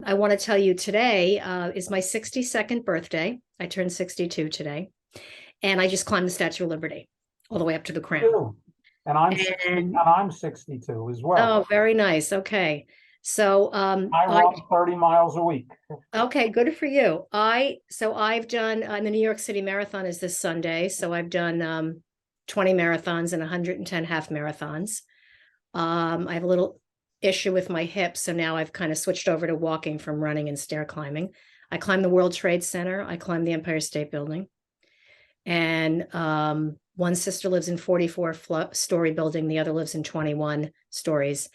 I want to tell you today is my 62nd birthday. I turned 62 today, and I just climbed the Statue of Liberty all the way up to the crown. Too. And I'm 60, and And I'm 62 as well. oh, very nice. Okay. So I run 30 miles a week. okay, good for you. I've done the New York City Marathon is this Sunday. So I've done 20 marathons and 110 half marathons. I have a little issue with my hip, so now I've kind of switched over to walking from running and stair climbing. I climbed the World Trade Center. I climbed the Empire State Building. And one sister lives in 44-story building. The other lives in 21 stories.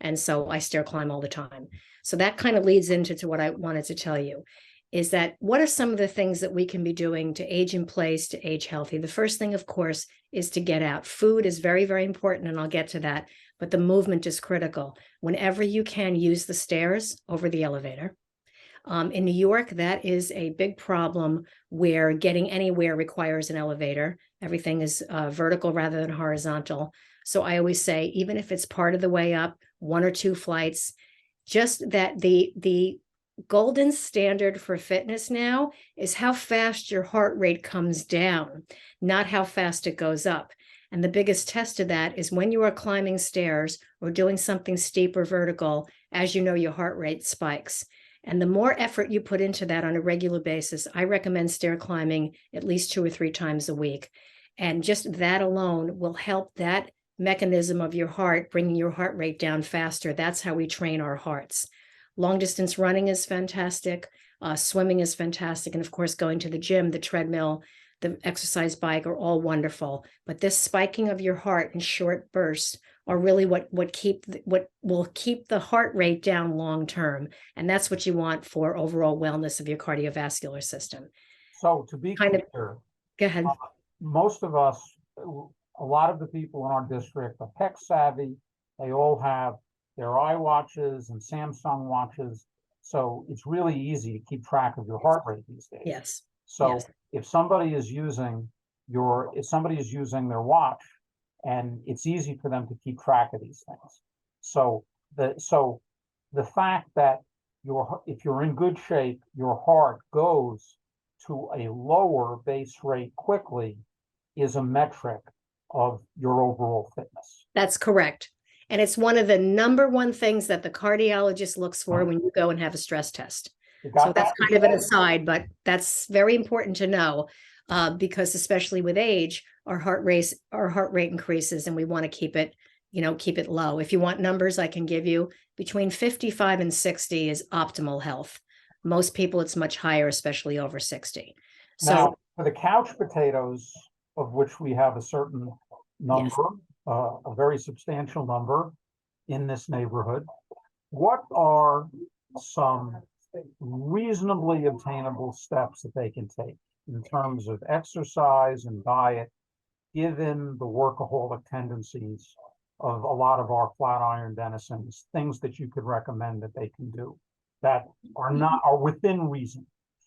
And so I stair climb all the time. So that kind of leads into what I wanted to tell you is that what are some of the things that we can be doing to age in place, to age healthy? The first thing, of course, is to get out. Food is very, very important, and I'll get to that. But the movement is critical. Whenever you can, use the stairs over the elevator. In New York, that is a big problem where getting anywhere requires an elevator. Everything is vertical rather than horizontal. So I always say, even if it's part of the way up, one or two flights, just that the golden standard for fitness now is how fast your heart rate comes down, not how fast it goes up. And the biggest test of that is when you are climbing stairs or doing something steep or vertical, as you know, your heart rate spikes. And the more effort you put into that on a regular basis, I recommend stair climbing at least 2 or 3 times a week. And just that alone will help that mechanism of your heart, bringing your heart rate down faster. That's how we train our hearts. Long distance running is fantastic. Swimming is fantastic. And of course, going to the gym, the treadmill, the exercise bike are all wonderful. But this spiking of your heart in short bursts are really what will keep the heart rate down long term. And that's what you want for overall wellness of your cardiovascular system. So to be Kind of, clear, go ahead. most of us, a lot of the people in our district are tech savvy. They all have their iWatches and Samsung watches. So it's really easy to keep track of your heart rate these days. Yes. So Yes. if somebody is using their watch, and it's easy for them to keep track of these things. So the fact that if you're in good shape, your heart goes to a lower base rate quickly is a metric of your overall fitness. That's correct. And it's one of the number one things that the cardiologist looks for when you go and have a stress test. So that's kind of an aside, but that's very important to know because especially with age, our heart rate increases and we want to keep it low. If you want numbers, I can give you between 55 and 60 is optimal health. Most people, it's much higher, especially over 60. So now, for the couch potatoes, of which we have a certain number, yes, a very substantial number in this neighborhood, what are some reasonably obtainable steps that they can take in terms of exercise and diet, given the workaholic tendencies of a lot of our Flatiron denizens, things that you could recommend that they can do that are within reason?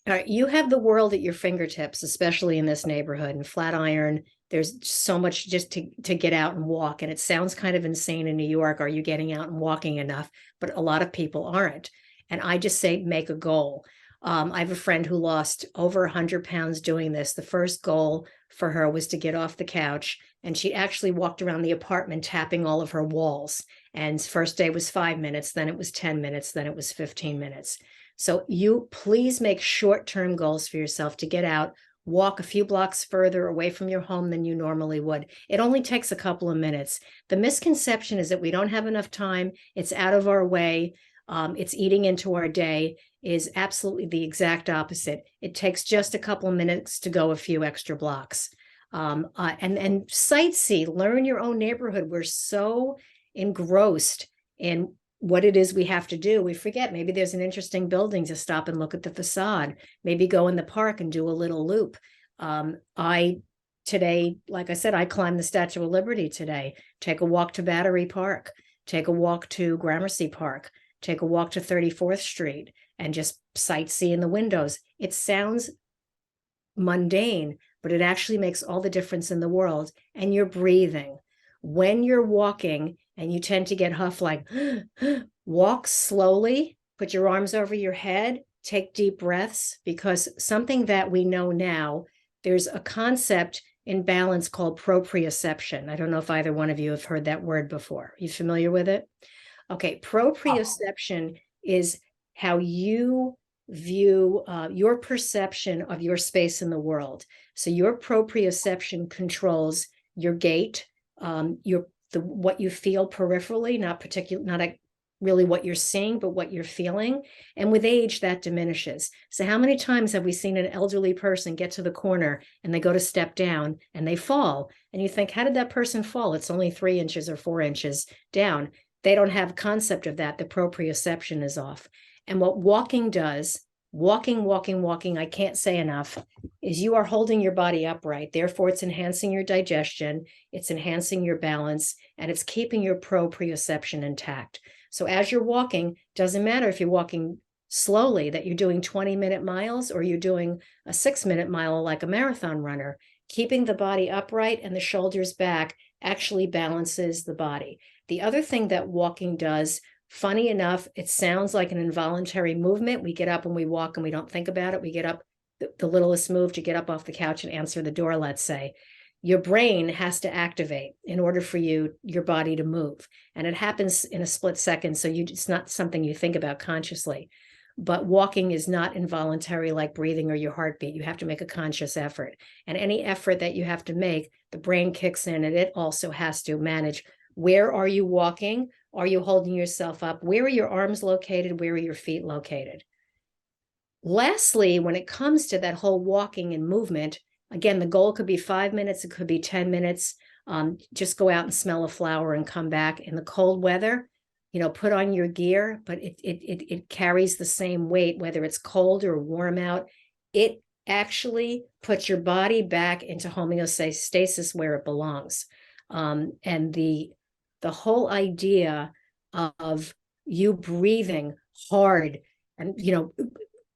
All right, you have the world at your fingertips, especially in this neighborhood. In Flatiron, there's so much just to get out and walk. And it sounds kind of insane in New York. Are you getting out and walking enough? But a lot of people aren't. And I just say make a goal. I have a friend who lost over 100 pounds doing this. The first goal for her was to get off the couch. And she actually walked around the apartment tapping all of her walls. And first day was 5 minutes, then it was 10 minutes, then it was 15 minutes. So you please make short-term goals for yourself to get out, walk a few blocks further away from your home than you normally would. It only takes a couple of minutes. The misconception is that we don't have enough time. It's out of our way. It's eating into our day is absolutely the exact opposite. It takes just a couple of minutes to go a few extra blocks. And sightsee, learn your own neighborhood. We're so engrossed in what it is we have to do. We forget maybe there's an interesting building to stop and look at the facade, maybe go in the park and do a little loop. Today, like I said, I climbed the Statue of Liberty today, take a walk to Battery Park, take a walk to Gramercy Park, take a walk to 34th Street and just sightsee in the windows. It sounds mundane, but it actually makes all the difference in the world. And you're breathing. When you're walking and you tend to get huff like, walk slowly put your arms over your head, take deep breaths, because something that we know now, there's a concept in balance called proprioception. I don't know if either one of you have heard that word before. Are you familiar with it? Okay, proprioception is how you view your perception of your space in the world. So your proprioception controls your gait, what you feel peripherally, not really what you're seeing, but what you're feeling. And with age, that diminishes. So how many times have we seen an elderly person get to the corner and they go to step down and they fall? And you think, how did that person fall? It's only 3 inches or 4 inches down. They don't have concept of that. The proprioception is off. And what walking does, walking, I can't say enough, is you are holding your body upright. Therefore, it's enhancing your digestion, it's enhancing your balance, and it's keeping your proprioception intact. So as you're walking, doesn't matter if you're walking slowly, that you're doing 20-minute miles or you're doing a 6-minute mile like a marathon runner, keeping the body upright and the shoulders back actually balances the body. The other thing that walking does, funny enough, it sounds like an involuntary movement. We get up and we walk and we don't think about it. We get up, the littlest move to get up off the couch and answer the door, let's say. Your brain has to activate in order for your body to move. And it happens in a split second. So it's not something you think about consciously. But walking is not involuntary like breathing or your heartbeat. You have to make a conscious effort. And any effort that you have to make, the brain kicks in and it also has to manage. Where are you walking? Are you holding yourself up? Where are your arms located? Where are your feet located? Lastly, when it comes to that whole walking and movement, again, the goal could be 5 minutes, it could be 10 minutes. Just go out and smell a flower and come back. In the cold weather, put on your gear, but it carries the same weight, whether it's cold or warm out. It actually puts your body back into homeostasis where it belongs. And the whole idea of you breathing hard and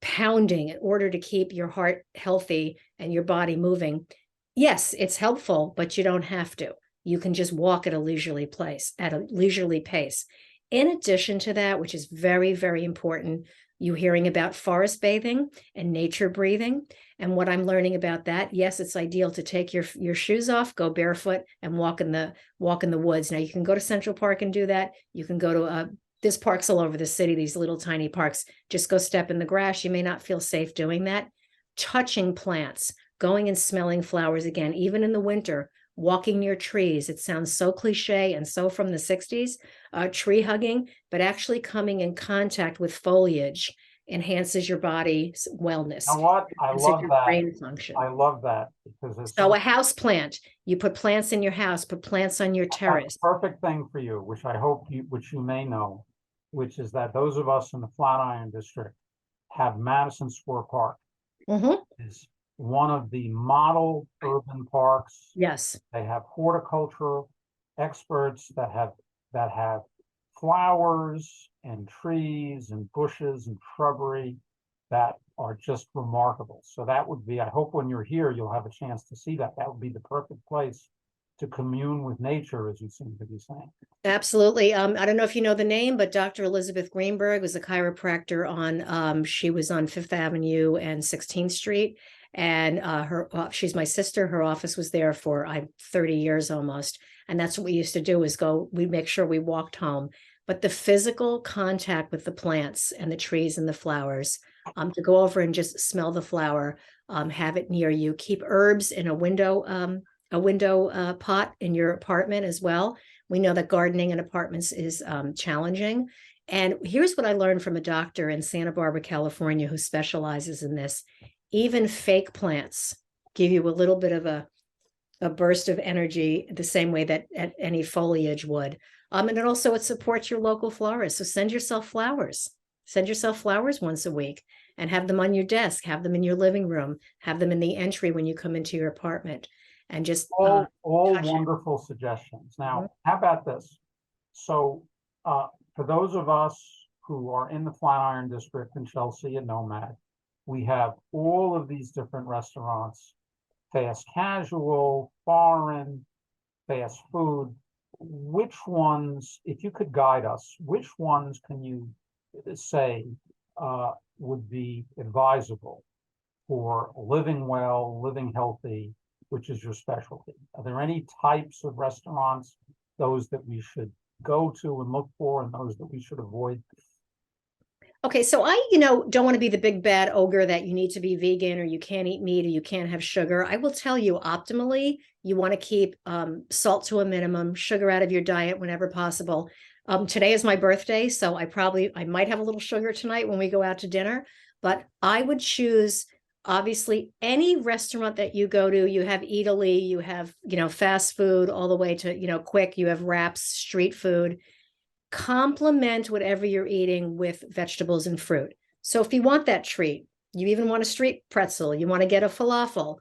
pounding in order to keep your heart healthy and your body moving, yes, it's helpful, but you don't have to. You can just walk at a leisurely pace. In addition to that, which is very, very important, you hearing about forest bathing and nature breathing. And what I'm learning about that, yes, it's ideal to take your shoes off, go barefoot and walk in the woods. Now you can go to Central Park and do that. You can go to there's parks all over the city, these little tiny parks. Just go step in the grass. You may not feel safe doing that. Touching plants, going and smelling flowers again, even in the winter, walking near trees. It sounds so cliche and so from the 60s, tree hugging, but actually coming in contact with foliage enhances your body's wellness. You know what? I love that. Brain function. I love that because so a house plant, you put plants in your house, put plants on your terrace. Perfect thing for you, which you may know, which is that those of us in the Flatiron district have Madison Square Park. Is one of the model urban parks. Yes. They have horticultural experts that have flowers and trees and bushes and shrubbery that are just remarkable. So that would be, I hope when you're here, you'll have a chance to see that. That would be the perfect place to commune with nature, as you seem to be saying. Absolutely. I don't know if you know the name, but Dr. Elizabeth Greenberg was a chiropractor she was on 5th Avenue and 16th Street. And she's my sister. Her office was there for 30 years almost. And that's what we used to do is we'd make sure we walked home. But the physical contact with the plants and the trees and the flowers, to go over and just smell the flower, have it near you, keep herbs in a window pot in your apartment as well. We know that gardening in apartments is challenging. And here's what I learned from a doctor in Santa Barbara, California, who specializes in this. Even fake plants give you a little bit of a burst of energy the same way that any foliage would. And it supports your local florist. So send yourself flowers. Send yourself flowers once a week and have them on your desk, have them in your living room, have them in the entry when you come into your apartment. And just all wonderful suggestions. Now, how about this? So for those of us who are in the Flatiron District in Chelsea and Nomad, we have all of these different restaurants, fast casual, foreign, fast food. Which ones, if you could guide us, which ones can you say would be advisable for living well, living healthy, which is your specialty? Are there any types of restaurants, those that we should go to and look for, and those that we should avoid? Okay, so I, don't want to be the big bad ogre that you need to be vegan or you can't eat meat or you can't have sugar. I will tell you, optimally, you want to keep salt to a minimum, sugar out of your diet whenever possible. Today is my birthday, so I might have a little sugar tonight when we go out to dinner, but I would choose obviously any restaurant that you go to. You have Italy, you have, fast food, all the way to, quick, you have wraps, street food. Complement whatever you're eating with vegetables and fruit. So if you want that treat, you even want a street pretzel, you want to get a falafel,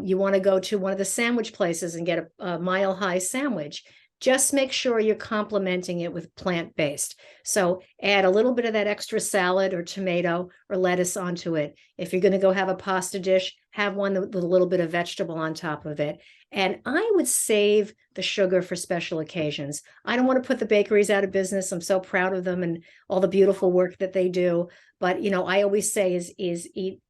you want to go to one of the sandwich places and get a Mile High sandwich. Just make sure you're complementing it with plant-based. So add a little bit of that extra salad or tomato or lettuce onto it. If you're going to go have a pasta dish, have one with a little bit of vegetable on top of it. And I would save the sugar for special occasions. I don't want to put the bakeries out of business. I'm so proud of them and all the beautiful work that they do. But, I always say is eat,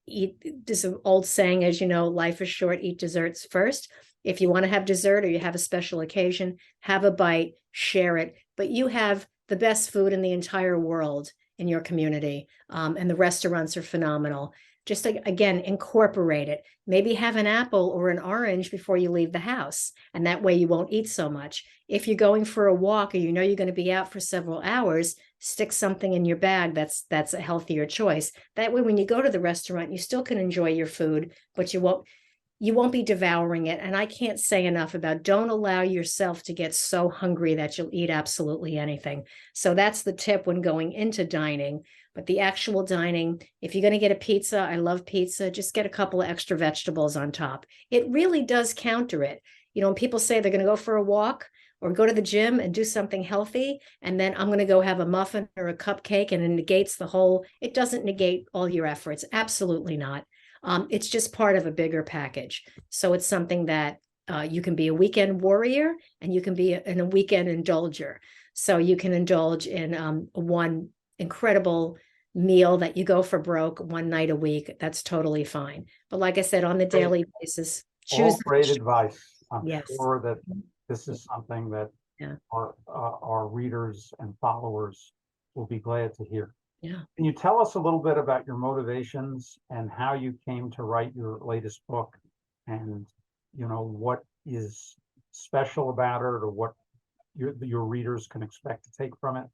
this old saying, as you know, life is short, eat desserts first. If you want to have dessert or you have a special occasion, have a bite, share it. But you have the best food in the entire world in your community. And the restaurants are phenomenal. Just again, incorporate it. Maybe have an apple or an orange before you leave the house. And that way you won't eat so much. If you're going for a walk or you're going to be out for several hours, stick something in your bag that's a healthier choice. That way, when you go to the restaurant, you still can enjoy your food, but you won't be devouring it. And I can't say enough about don't allow yourself to get so hungry that you'll eat absolutely anything. So that's the tip when going into dining. But the actual dining, if you're going to get a pizza, I love pizza, just get a couple of extra vegetables on top. It really does counter it. When people say they're going to go for a walk or go to the gym and do something healthy, and then I'm going to go have a muffin or a cupcake, and it negates it doesn't negate all your efforts. Absolutely not. It's just part of a bigger package. So it's something that you can be a weekend warrior and you can be a weekend indulger. So you can indulge in one incredible meal that you go for broke one night a week. That's totally fine. But like I said, on the daily basis, choose. All great advice. I'm Yes. sure that this is something that Yeah. our readers and followers will be glad to hear. Yeah. Can you tell us a little bit about your motivations and how you came to write your latest book, and what is special about it, or what your readers can expect to take from it?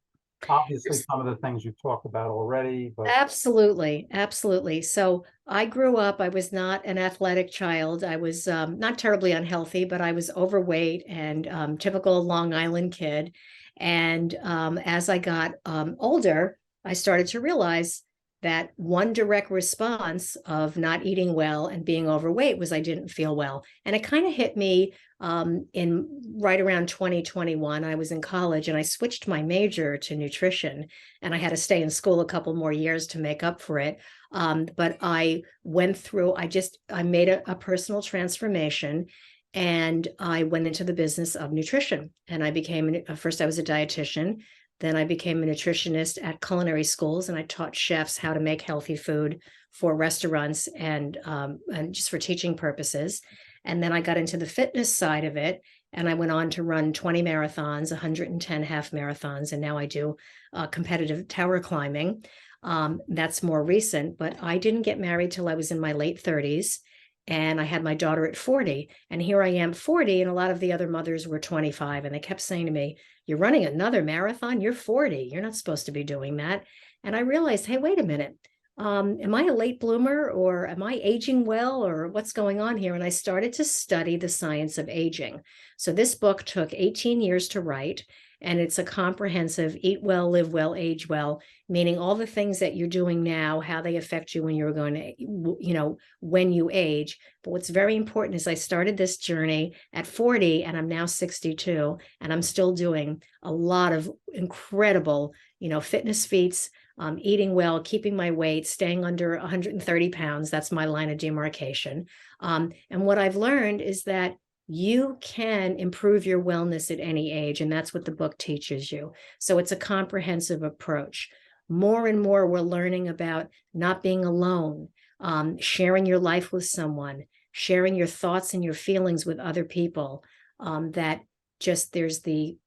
Obviously, some of the things you've talked about already, but Absolutely. Absolutely. So I grew up, I was not an athletic child. I was not terribly unhealthy, but I was overweight and typical Long Island kid. And as I got older, I started to realize that one direct response of not eating well and being overweight was I didn't feel well. And it kind of hit me in right around 2021. I was in college and I switched my major to nutrition, and I had to stay in school a couple more years to make up for it. But I went through, I made a personal transformation, and I went into the business of nutrition. And I became, first I was a dietitian, then I became a nutritionist at culinary schools, and I taught chefs how to make healthy food for restaurants and just for teaching purposes. And then I got into the fitness side of it, and I went on to run 20 marathons, 110 half marathons, and now I do competitive tower climbing. That's more recent, but I didn't get married till I was in my late 30s. And I had my daughter at 40. And here I am 40, and a lot of the other mothers were 25. And they kept saying to me, "You're running another marathon? You're 40. You're not supposed to be doing that." And I realized, hey, wait a minute. Am I a late bloomer, or am I aging well, or what's going on here? And I started to study the science of aging. So this book took 18 years to write, and it's a comprehensive eat well, live well, age well, meaning all the things that you're doing now, how they affect you when you're going to, when you age. But what's very important is I started this journey at 40 and I'm now 62, and I'm still doing a lot of incredible, fitness feats, eating well, keeping my weight, staying under 130 pounds. That's my line of demarcation. And what I've learned is that you can improve your wellness at any age, and that's what the book teaches you. So it's a comprehensive approach. more and more we're learning about not being alone, sharing your life with someone, sharing your thoughts and your feelings with other people. That just there's the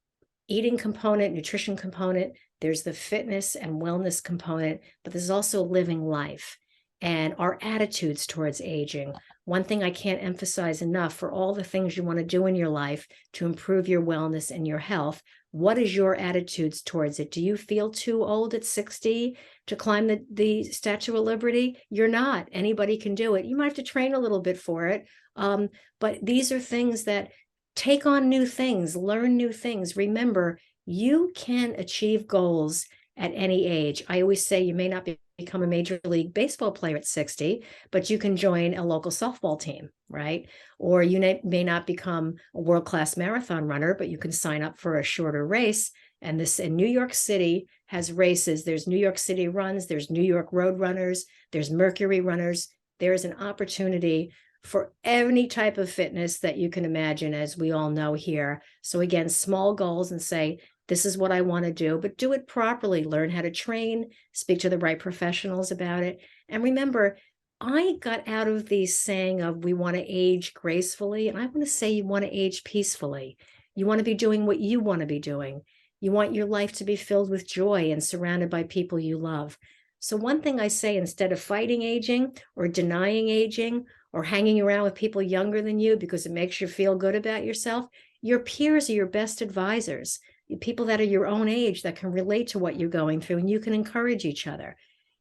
eating component, nutrition component, there's the fitness and wellness component, but there's also living life and our attitudes towards aging. One thing I can't emphasize enough, for all the things you want to do in your life to improve your wellness and your health, what is your attitudes towards it? Do you feel too old at 60 to climb the Statue of Liberty? You're not. Anybody can do it. You might have to train a little bit for it. But these are things that take on new things, learn new things. Remember, you can achieve goals at any age. I always say you may not become a Major League Baseball player at 60, but you can join a local softball team, right? Or you may not become a world-class marathon runner, but you can sign up for a shorter race. And this in New York City has races. There's New York City runs, there's New York road runners, there's Mercury runners. There's an opportunity for any type of fitness that you can imagine, as we all know here. So again, small goals, and say, this is what I want to do, but do it properly. Learn how to train, speak to the right professionals about it. And remember, I got out of the saying of we want to age gracefully, and I want to say you want to age peacefully. You want to be doing what you want to be doing. You want your life to be filled with joy and surrounded by people you love. So one thing I say, instead of fighting aging or denying aging or hanging around with people younger than you because it makes you feel good about yourself, your peers are your best advisors. People that are your own age that can relate to what you're going through, and you can encourage each other.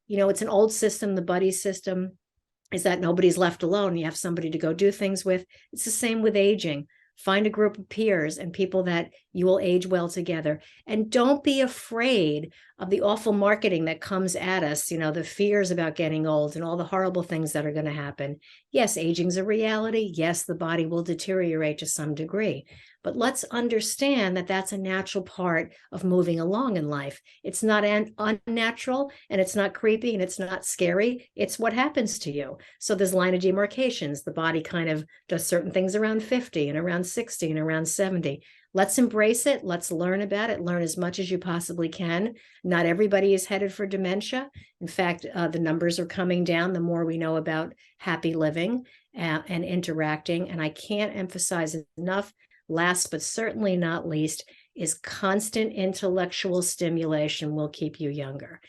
You know, it's an old system, the buddy system, is that nobody's left alone. You have somebody to go do things with. It's the same with aging. Find a group of peers and people that you will age well together. And don't be afraid of the awful marketing that comes at us, you know, the fears about getting old and all the horrible things that are going to happen. Yes, aging's a reality. Yes, the body will deteriorate to some degree. But let's understand that that's a natural part of moving along in life. It's not unnatural, and it's not creepy, and it's not scary. It's what happens to you. So there's line of demarcations. The body kind of does certain things around 50 and around 60 and around 70. Let's embrace it. Let's learn about it. Learn as much as you possibly can. Not everybody is headed for dementia. In fact, the numbers are coming down the more we know about happy living and interacting. And I can't emphasize enough, last but certainly not least, is constant intellectual stimulation will keep you younger.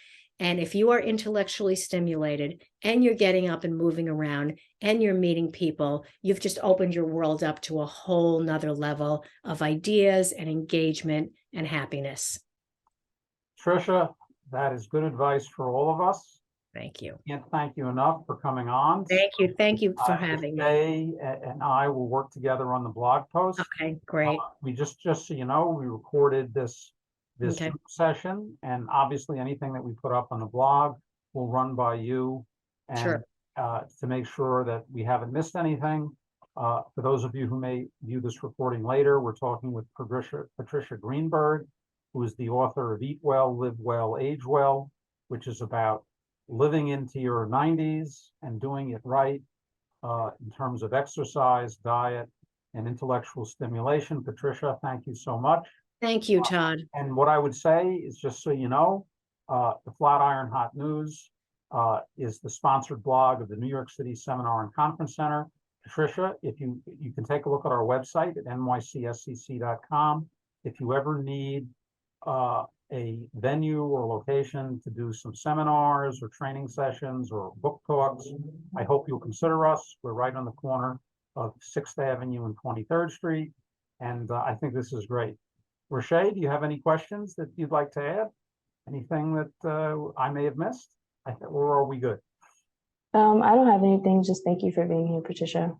And if you are intellectually stimulated and you're getting up and moving around and you're meeting people, you've just opened your world up to a whole nother level of ideas and engagement and happiness. Tricia, that is good advice for all of us. Thank you. Can't thank you enough for coming on. Thank you. Thank you for having me. Jay and I will work together on the blog post. Okay, great. We just so you know, we recorded this Okay. session, and obviously anything that we put up on the blog will run by you, and Sure. To make sure that we haven't missed anything. For those of you who may view this recording later, we're talking with Patricia Greenberg, who is the author of Eat Well, Live Well, Age Well, which is about living into your 90s and doing it right in terms of exercise, diet, and intellectual stimulation. Patricia, thank you so much. Thank you, Todd. And what I would say is, just so you know, the Flatiron Hot News is the sponsored blog of the New York City Seminar and Conference Center. Patricia, if you can take a look at our website at nycscc.com. If you ever need a venue or location to do some seminars or training sessions or book talks, I hope you'll consider us. We're right on the corner of 6th Avenue and 23rd Street. And I think this is great. Roche, do you have any questions that you'd like to add? Anything that I may have missed? Or are we good? I don't have anything. Just thank you for being here, Patricia.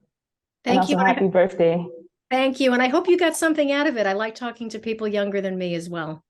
Thank you. Happy birthday. Thank you. And I hope you got something out of it. I like talking to people younger than me as well.